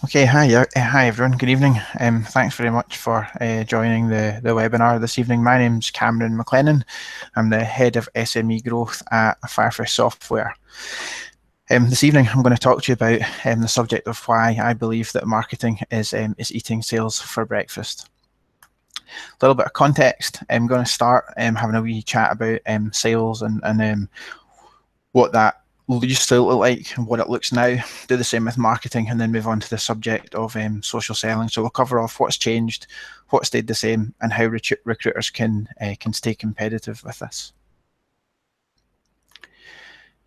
Okay, hi everyone. Good evening. Thanks very much for joining the webinar this evening. My name's Cameron McLennan. I'm the head of SME growth at Firefish Software. This evening, I'm going to talk to you about the subject of why I believe that marketing is eating sales for breakfast. A little bit of context. I'm going to start having a wee chat about sales and what that used to look like and what it looks now. Do the same with marketing, and then move on to the subject of social selling. So we'll cover off what's changed, what stayed the same, and how recruiters can stay competitive with this.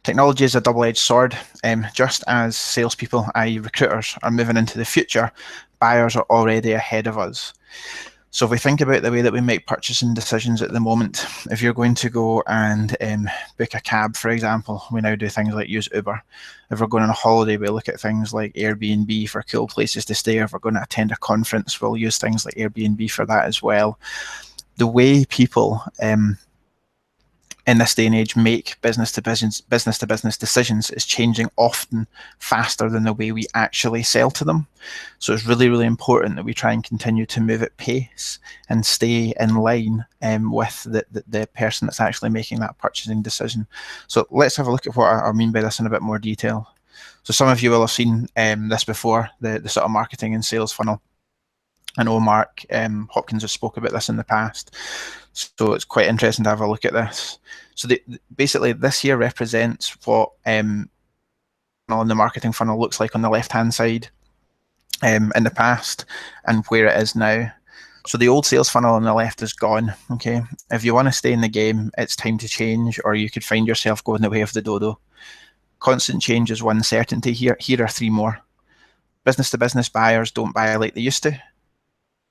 Technology is a double-edged sword. Just as salespeople, i.e. recruiters, are moving into the future, buyers are already ahead of us. So if we think about the way that we make purchasing decisions at the moment, if you're going to go and book a cab, for example, we now do things like use Uber. If we're going on a holiday, we look at things like Airbnb for cool places to stay. If we're going to attend a conference, we'll use things like Airbnb for that as well. The way people in this day and age make business to business decisions is changing often faster than the way we actually sell to them. So it's really, really important that we try and continue to move at pace and stay in line with the person that's actually making that purchasing decision. So let's have a look at what I mean by this in a bit more detail. So some of you will have seen this before, the sort of marketing and sales funnel. I know Mark Hopkins has spoke about this in the past, so it's quite interesting to have a look at this. So basically, this here represents what the marketing funnel looks like on the left-hand side in the past and where it is now. So the old sales funnel on the left is gone. Okay, if you want to stay in the game, it's time to change, or you could find yourself going the way of the dodo. Constant change is one certainty. Here are three more. Business-to-business buyers don't buy like they used to.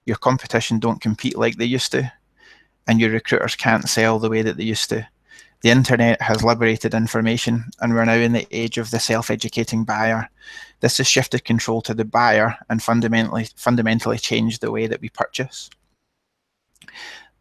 Your competition don't compete like they used to, and your recruiters can't sell the way that they used to. The internet has liberated information, and we're now in the age of the self-educating buyer. This has shifted control to the buyer and fundamentally changed the way that we purchase.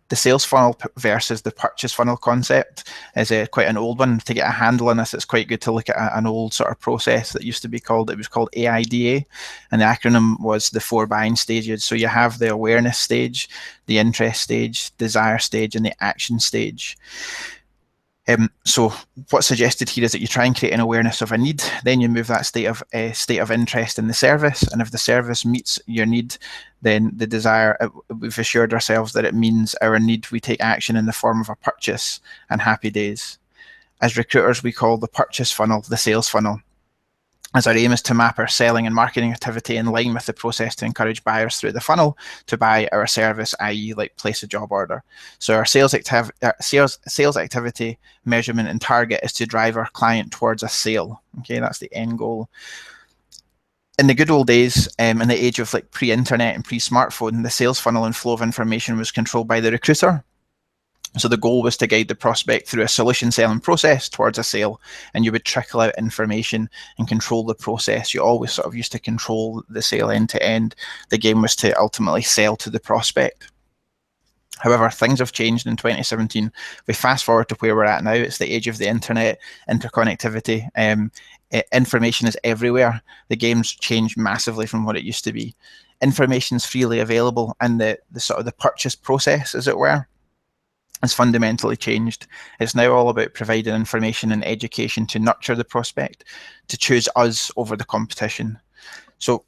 The sales funnel versus the purchase funnel concept is quite an old one. To get a handle on this, it's quite good to look at an old sort of process that used to be called, it was called AIDA, and the acronym was the 4 buying stages. So you have the awareness stage, the interest stage, desire stage, and the action stage. So what's suggested here is that you try and create an awareness of a need, then you move that state of interest in the service, and if the service meets your need, then the desire, we've assured ourselves that it means our need, we take action in the form of a purchase, and happy days. As recruiters, we call the purchase funnel the sales funnel, as our aim is to map our selling and marketing activity in line with the process to encourage buyers through the funnel to buy our service, i.e. like place a job order. So our sales activity measurement and target is to drive our client towards a sale. Okay, that's the end goal. In the good old days, in the age of like pre-internet and pre-smartphone, the sales funnel and flow of information was controlled by the recruiter. So the goal was to guide the prospect through a solution selling process towards a sale, and you would trickle out information and control the process. You always sort of used to control the sale end to end. The game was to ultimately sell to the prospect. However, things have changed in 2017. We fast forward to where we're at now. It's the age of the internet, interconnectivity. Information is everywhere. The game's changed massively from what it used to be. Information is freely available, and the sort of the purchase process, as it were, has fundamentally changed. It's now all about providing information and education to nurture the prospect, to choose us over the competition. So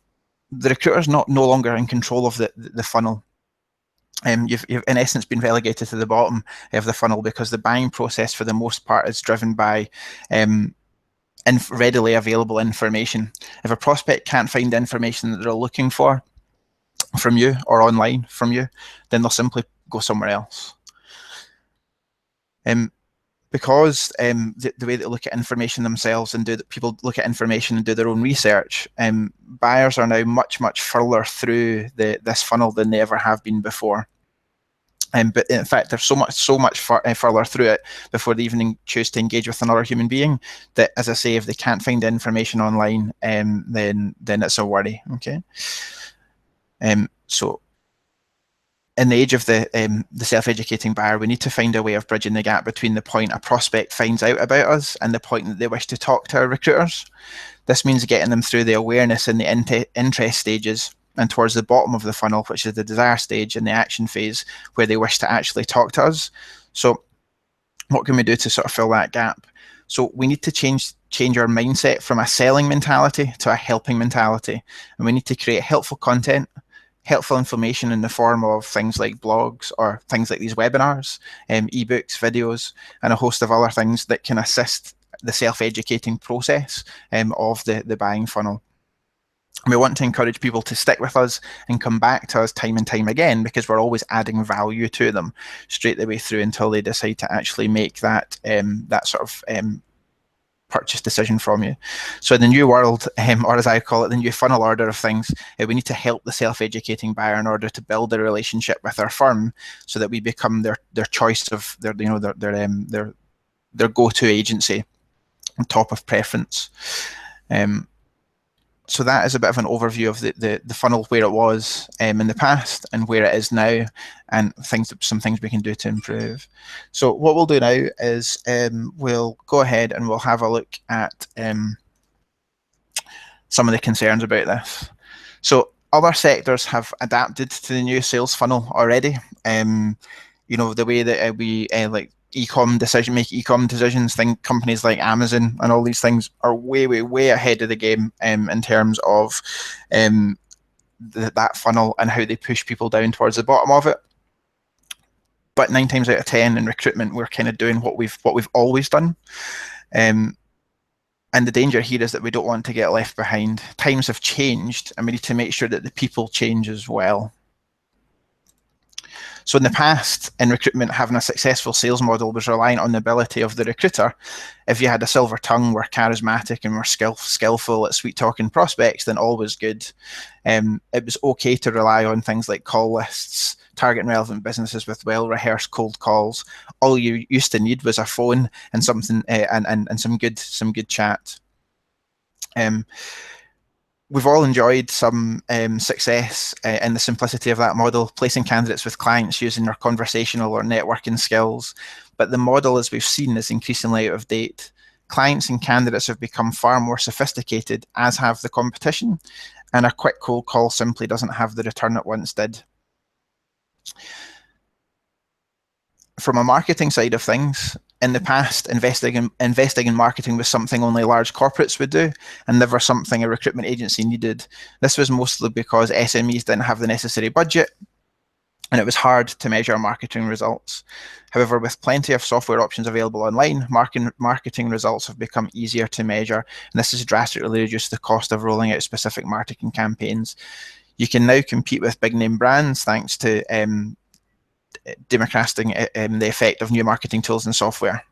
the recruiter's no longer in control of the funnel. You've in essence been relegated to the bottom of the funnel, because the buying process for the most part is driven by readily available information. If a prospect can't find information that they're looking for from you or online from you, then they'll simply go somewhere else. Because the way they look at information themselves and people look at information and do their own research, buyers are now much further through this funnel than they ever have been before. But in fact, they're so much further through it before they even choose to engage with another human being that, as I say, if they can't find information online, then it's a worry. Okay, so in the age of the self-educating buyer, we need to find a way of bridging the gap between the point a prospect finds out about us and the point that they wish to talk to our recruiters. This means getting them through the awareness and the interest stages and towards the bottom of the funnel, which is the desire stage and the action phase, where they wish to actually talk to us. So what can we do to sort of fill that gap? So we need to change our mindset from a selling mentality to a helping mentality. And we need to create helpful content, helpful information in the form of things like blogs or things like these webinars, ebooks, videos, and a host of other things that can assist the self-educating process of the buying funnel. We want to encourage people to stick with us and come back to us time and time again, because we're always adding value to them straight the way through until they decide to actually make that sort of purchase decision from you. So in the new world, or as I call it, the new funnel order of things, we need to help the self-educating buyer in order to build a relationship with our firm, so that we become their choice of their go-to agency, on top of preference. So that is a bit of an overview of the funnel, where it was in the past and where it is now, and some things we can do to improve. So what we'll do now is we'll go ahead and we'll have a look at some of the concerns about this. So other sectors have adapted to the new sales funnel already. The way that we like e-com decisions. Companies like Amazon and all these things are way ahead of the game in terms of that funnel and how they push people down towards the bottom of it. But 9 times out of 10 in recruitment, we're kind of doing what we've always done. And the danger here is that we don't want to get left behind. Times have changed, and we need to make sure that the people change as well. So in the past, in recruitment, having a successful sales model was reliant on the ability of the recruiter. If you had a silver tongue, were charismatic, and were skillful at sweet-talking prospects, then all was good. It was okay to rely on things like call lists, targeting relevant businesses with well-rehearsed cold calls. All you used to need was a phone and something and some good chat. We've all enjoyed some success in the simplicity of that model, placing candidates with clients using their conversational or networking skills. But the model, as we've seen, is increasingly out of date. Clients and candidates have become far more sophisticated, as have the competition, and a quick cold call simply doesn't have the return it once did. From a marketing side of things, in the past, investing in marketing was something only large corporates would do, and never something a recruitment agency needed. This was mostly because SMEs didn't have the necessary budget, and it was hard to measure marketing results. However, with plenty of software options available online, marketing results have become easier to measure, and this has drastically reduced the cost of rolling out specific marketing campaigns. You can now compete with big name brands thanks to democratizing the effect of new marketing tools and software.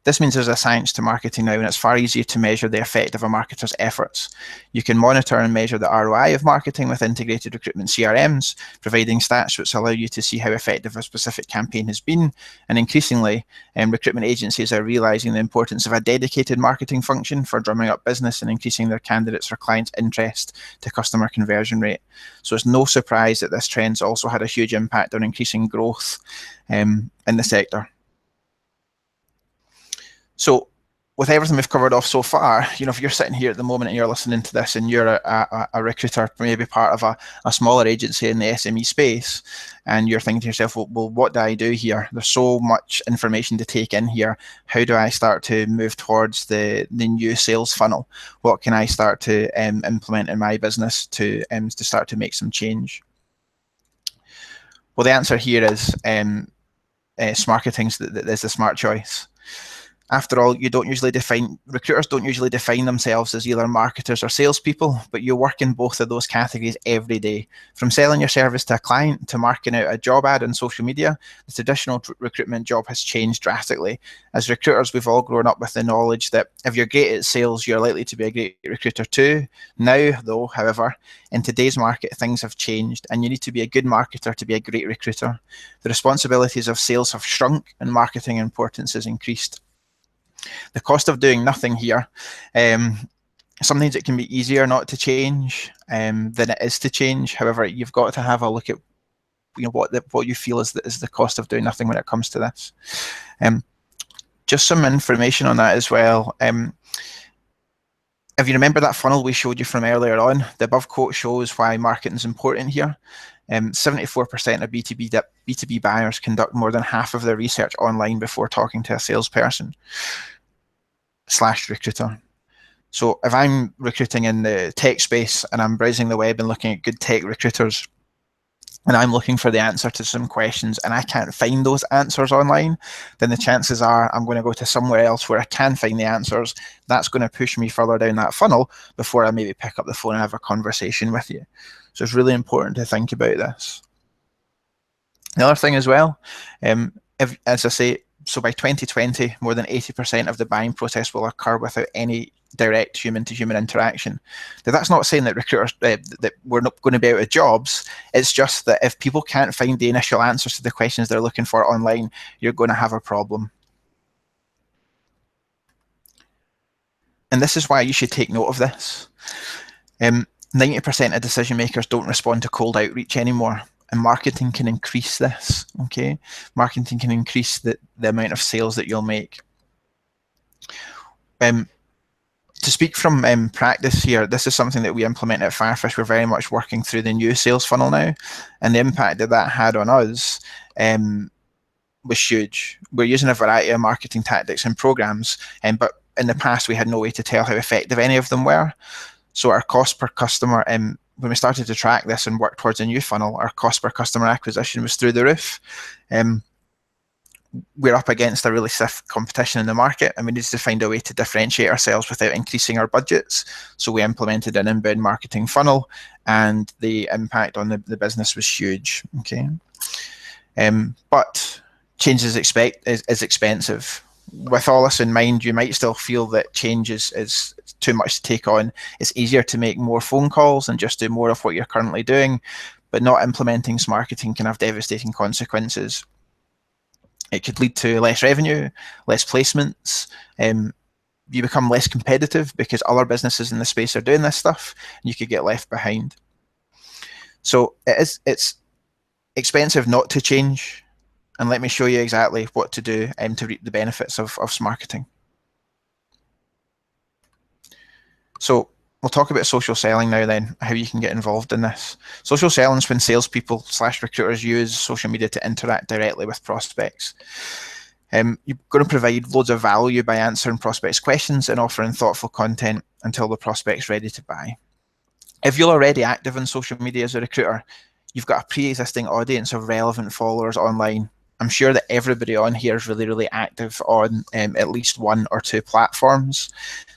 This means there's a science to marketing now, and it's far easier to measure the effect of a marketer's efforts. You can monitor and measure the ROI of marketing with integrated recruitment CRMs, providing stats which allow you to see how effective a specific campaign has been. And increasingly, recruitment agencies are realizing the importance of a dedicated marketing function for drumming up business and increasing their candidates or clients' interest to customer conversion rate. So it's no surprise that this trend's also had a huge impact on increasing growth in the sector. So with everything we've covered off so far, if you're sitting here at the moment and you're listening to this and you're a recruiter, maybe part of a smaller agency in the SME space, and you're thinking to yourself, well, what do I do here? There's so much information to take in here. How do I start to move towards the new sales funnel? What can I start to implement in my business to start to make some change? Well, the answer here is Smarketing is the smart choice. After all, recruiters don't usually define themselves as either marketers or salespeople, but you work in both of those categories every day. From selling your service to a client to marking out a job ad on social media, the traditional recruitment job has changed drastically. As recruiters, we've all grown up with the knowledge that if you're great at sales, you're likely to be a great recruiter too. Now, though, however, in today's market, things have changed, and you need to be a good marketer to be a great recruiter. The responsibilities of sales have shrunk, and marketing importance has increased. The cost of doing nothing here Sometimes it can be easier not to change than it is to change. However, you've got to have a look at what you feel is the cost of doing nothing when it comes to this. Just some information on that as well. If you remember that funnel we showed you from earlier on, the above quote shows why marketing is important here. 74% of B2B buyers conduct more than half of their research online before talking to a salesperson / recruiter. So if I'm recruiting in the tech space and I'm browsing the web and looking at good tech recruiters, and I'm looking for the answer to some questions and I can't find those answers online, then the chances are I'm going to go to somewhere else where I can find the answers. That's going to push me further down that funnel before I maybe pick up the phone and have a conversation with you. So it's really important to think about this. The other thing as well, as I say, so by 2020, more than 80% of the buying process will occur without any direct human-to-human interaction. Now, that's not saying that recruiters that we're not going to be out of jobs. It's just that if people can't find the initial answers to the questions they're looking for online, you're going to have a problem. And this is why you should take note of this. 90% of decision makers don't respond to cold outreach anymore. And marketing can increase this, okay? Marketing can increase the amount of sales that you'll make. To speak from practice here, this is something that we implement at Firefish. We're very much working through the new sales funnel now, and the impact that had on us was huge. We're using a variety of marketing tactics and programs, but in the past we had no way to tell how effective any of them were. So our cost per customer, when we started to track this and work towards a new funnel, our cost per customer acquisition was through the roof. We're up against a really stiff competition in the market, and we needed to find a way to differentiate ourselves without increasing our budgets. So we implemented an inbound marketing funnel, and the impact on the business was huge. Okay, but change is expensive. With all this in mind, you might still feel that change is too much to take on. It's easier to make more phone calls and just do more of what you're currently doing, but not implementing marketing can have devastating consequences. It could lead to less revenue, less placements. You become less competitive because other businesses in the space are doing this stuff, and you could get left behind. So it's expensive not to change. And let me show you exactly what to do to reap the benefits of marketing. So we'll talk about social selling now then, how you can get involved in this. Social selling is when salespeople / recruiters use social media to interact directly with prospects. You're going to provide loads of value by answering prospects' questions and offering thoughtful content until the prospect's ready to buy. If you're already active on social media as a recruiter, you've got a pre-existing audience of relevant followers online. I'm sure that everybody on here is really, really active on at least 1 or 2 platforms.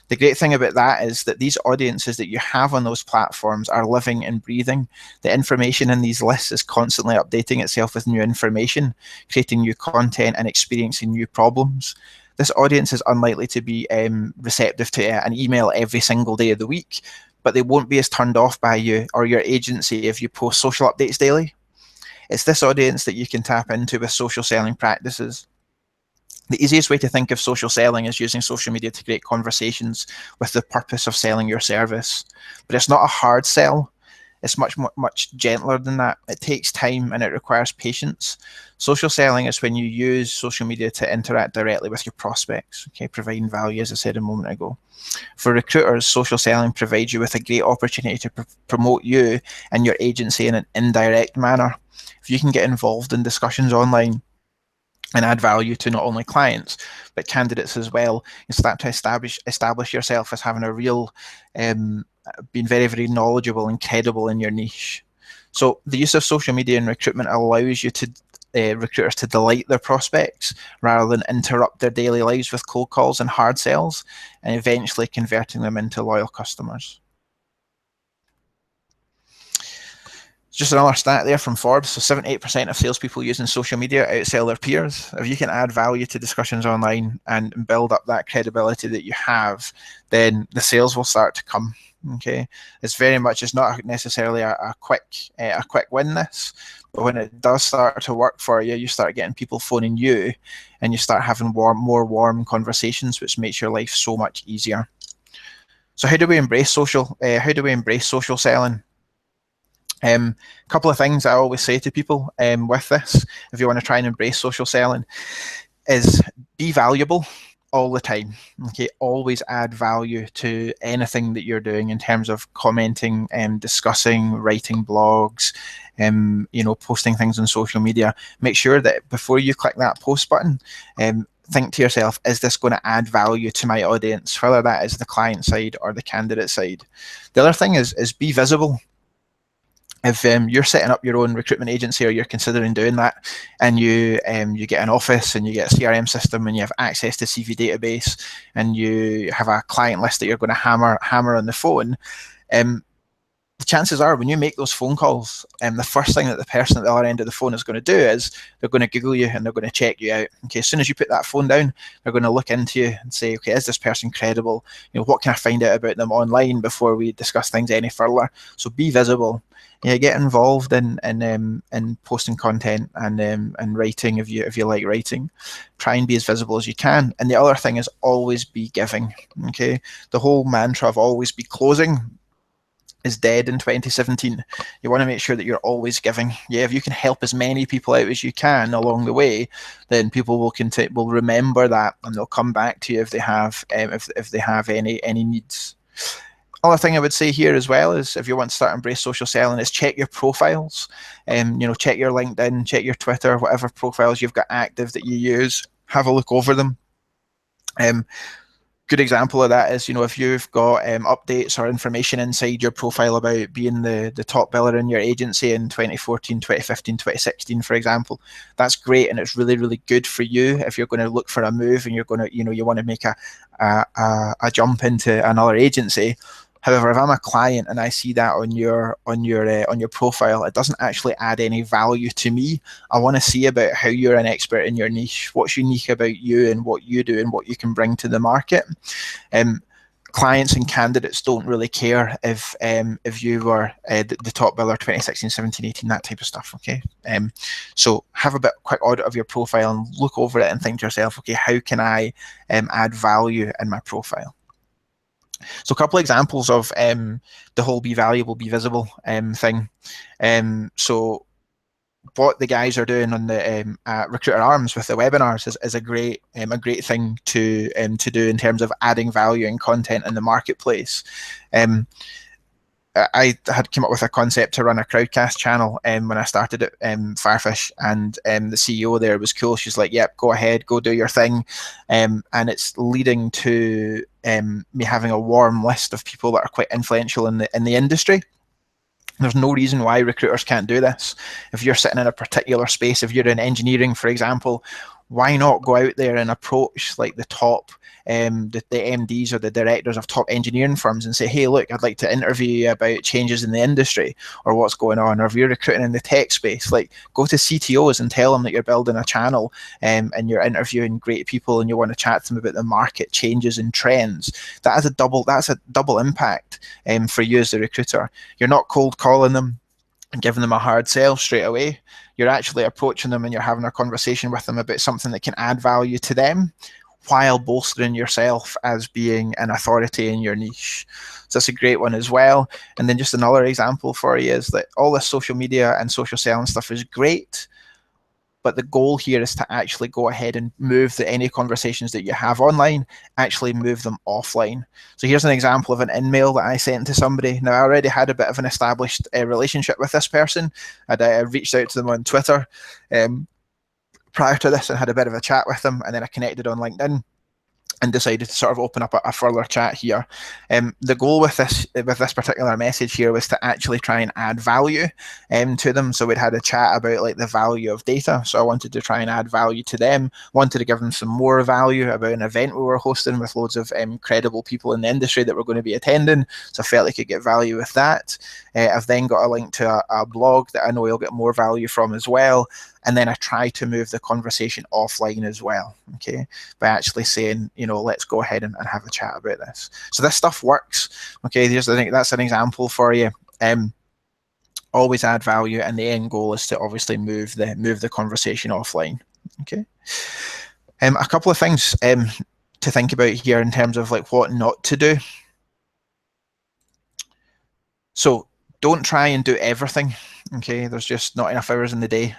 The great thing about that is that these audiences that you have on those platforms are living and breathing. The information in these lists is constantly updating itself with new information, creating new content and experiencing new problems. This audience is unlikely to be receptive to an email every single day of the week, but they won't be as turned off by you or your agency if you post social updates daily. It's this audience that you can tap into with social selling practices. The easiest way to think of social selling is using social media to create conversations with the purpose of selling your service. But it's not a hard sell. It's much gentler than that. It takes time and it requires patience. Social selling is when you use social media to interact directly with your prospects, okay, providing value, as I said a moment ago. For recruiters, social selling provides you with a great opportunity to promote you and your agency in an indirect manner. If you can get involved in discussions online and add value to not only clients but candidates as well, you start to establish yourself as having a real, being very, very knowledgeable and credible in your niche. So the use of social media in recruitment allows you to recruiters to delight their prospects rather than interrupt their daily lives with cold calls and hard sells, and eventually converting them into loyal customers. Just another stat there from Forbes. So 78% of salespeople using social media outsell their peers. If you can add value to discussions online and build up that credibility that you have, then the sales will start to come. Okay, it's not necessarily a quick win this, but when it does start to work for you, you start getting people phoning you, and you start having more warm conversations, which makes your life so much easier. So how do we embrace social? How do we embrace social selling? A couple of things I always say to people with this, if you want to try and embrace social selling, is be valuable all the time. Okay, always add value to anything that you're doing in terms of commenting and discussing, writing blogs, posting things on social media. Make sure that before you click that post button, think to yourself, is this going to add value to my audience, whether that is the client side or the candidate side? The other thing is be visible. If you're setting up your own recruitment agency, or you're considering doing that, and you get an office and you get a CRM system and you have access to CV database and you have a client list that you're going to hammer on the phone, the chances are when you make those phone calls, the first thing that the person at the other end of the phone is going to do is they're going to Google you and they're going to check you out. Okay, as soon as you put that phone down, they're going to look into you and say, okay, is this person credible? What can I find out about them online before we discuss things any further? So be visible. Yeah, get involved in posting content and writing if you like writing. Try and be as visible as you can. And the other thing is always be giving. Okay, the whole mantra of always be closing is dead in 2017. You want to make sure that you're always giving. Yeah, if you can help as many people out as you can along the way, then people will remember that, and they'll come back to you if they have if they have any needs. Other thing I would say here as well is, if you want to start embrace social selling, is check your profiles. Check your LinkedIn, check your Twitter, whatever profiles you've got active that you use. Have a look over them. Good example of that is, if you've got updates or information inside your profile about being the top biller in your agency in 2014, 2015, 2016, for example, that's great, and it's really, really good for you if you're going to look for a move and you're going to, you want to make a jump into another agency. However, if I'm a client and I see that on your profile, it doesn't actually add any value to me. I want to see about how you're an expert in your niche, what's unique about you and what you do and what you can bring to the market. Clients and candidates don't really care if you were the top biller 2016, 17, 18, that type of stuff. Okay, so have a quick audit of your profile and look over it and think to yourself, okay, how can I add value in my profile? So a couple of examples of the whole be valuable, be visible thing. So what the guys are doing on the Recruiter Arms with the webinars is a great thing to do in terms of adding value and content in the marketplace. I had come up with a concept to run a crowdcast channel when I started at Firefish, and the CEO there was cool. She's like, yep, go ahead, go do your thing. And it's leading to me having a warm list of people that are quite influential in the industry. There's no reason why recruiters can't do this. If you're sitting in a particular space, if you're in engineering, for example, why not go out there and approach like the top the MDs or the directors of top engineering firms and say, hey, look, I'd like to interview you about changes in the industry or what's going on. Or if you're recruiting in the tech space, like go to CTOs and tell them that you're building a channel and you're interviewing great people and you want to chat to them about the market changes and trends. That's a double impact for you as the recruiter. You're not cold calling them and giving them a hard sell straight away. You're actually approaching them and you're having a conversation with them about something that can add value to them, while bolstering yourself as being an authority in your niche. So that's a great one as well. And then just another example for you is that all this social media and social selling stuff is great, but the goal here is to actually go ahead and move any conversations that you have online, actually move them offline. So here's an example of an email that I sent to somebody. Now, I already had a bit of an established relationship with this person. I reached out to them on Twitter prior to this and had a bit of a chat with them, and then I connected on LinkedIn and decided to sort of open up a further chat here. The goal with this particular message here was to actually try and add value to them. So we'd had a chat about like the value of data. So I wanted to try and add value to them, wanted to give them some more value about an event we were hosting with loads of credible people in the industry that were going to be attending. So I felt I could get value with that. I've then got a link to a blog that I know you'll get more value from as well. And then I try to move the conversation offline as well, okay, by actually saying, let's go ahead and have a chat about this. So this stuff works, okay. That's an example for you. Always add value, and the end goal is to obviously move the conversation offline, okay. A couple of things to think about here in terms of like what not to do. So don't try and do everything. Okay, there's just not enough hours in the day.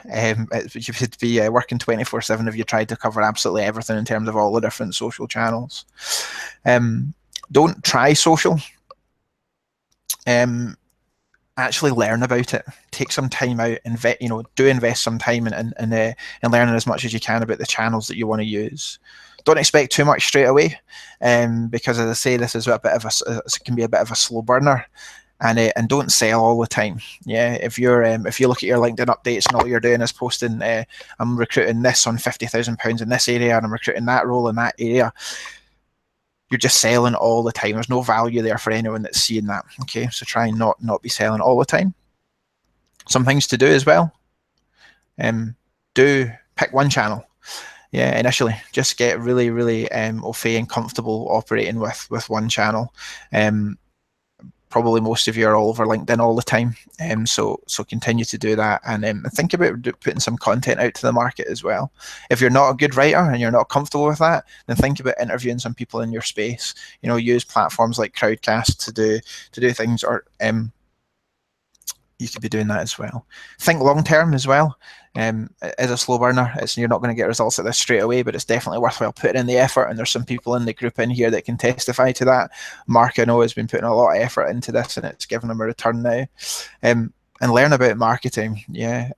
You should be working 24/7 if you tried to cover absolutely everything in terms of all the different social channels. Don't try social. Actually learn about it. Take some time out, do invest some time in learning as much as you can about the channels that you want to use. Don't expect too much straight away, because as I say, this is it can be a bit of a slow burner. And don't sell all the time. Yeah, if you look at your LinkedIn updates and all you're doing is posting, I'm recruiting this on £50,000 in this area, and I'm recruiting that role in that area, you're just selling all the time. There's no value there for anyone that's seeing that. Okay, so try and not be selling all the time. Some things to do as well. Do pick one channel. Yeah, initially, just get really, really au fait and comfortable operating with one channel. Probably most of you are all over LinkedIn all the time, so continue to do that, and think about putting some content out to the market as well. If you're not a good writer and you're not comfortable with that, then think about interviewing some people in your space. Use platforms like Crowdcast to do things, or you could be doing that as well. Think long term as well. As a slow burner, you're not going to get results at this straight away, but it's definitely worthwhile putting in the effort, and there's some people in the group in here that can testify to that. Mark, I know, has been putting a lot of effort into this, and it's given him a return now. And learn about marketing. Yeah.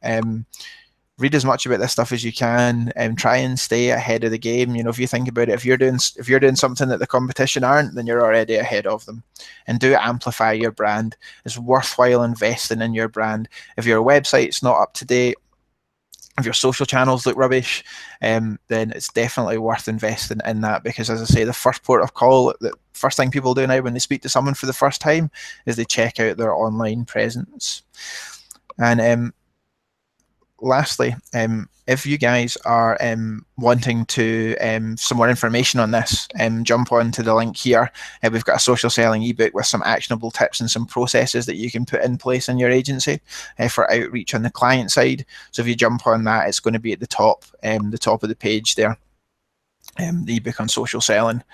Read as much about this stuff as you can, and try and stay ahead of the game. If you think about it, if you're doing something that the competition aren't, then you're already ahead of them. And do amplify your brand. It's worthwhile investing in your brand. If your website's not up to date, if your social channels look rubbish, then it's definitely worth investing in that, because, as I say, the first port of call, the first thing people do now when they speak to someone for the first time, is they check out their online presence. And lastly, if you guys are wanting to some more information on this, jump on to the link here. We've got a social selling ebook with some actionable tips and some processes that you can put in place in your agency for outreach on the client side. So if you jump on that, it's going to be at the top of the page there, the ebook on social selling.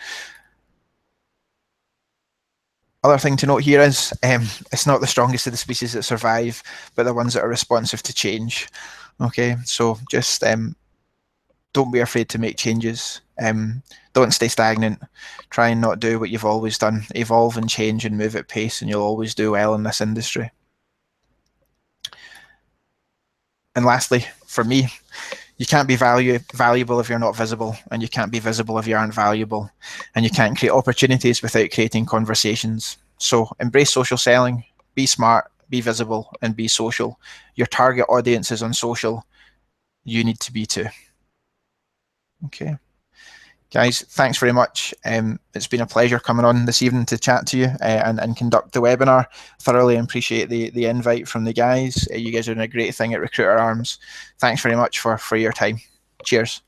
Other thing to note here is it's not the strongest of the species that survive, but the ones that are responsive to change. Okay, so just don't be afraid to make changes. Don't stay stagnant. Try and not do what you've always done. Evolve and change and move at pace, and you'll always do well in this industry. And lastly, for me, you can't be valuable if you're not visible, and you can't be visible if you aren't valuable, and you can't create opportunities without creating conversations. So embrace social selling, be smart, be visible, and be social. Your target audience is on social. You need to be too. Okay. Guys, thanks very much. It's been a pleasure coming on this evening to chat to you and conduct the webinar. Thoroughly appreciate the invite from the guys. You guys are doing a great thing at Recruiter Arms. Thanks very much for your time. Cheers.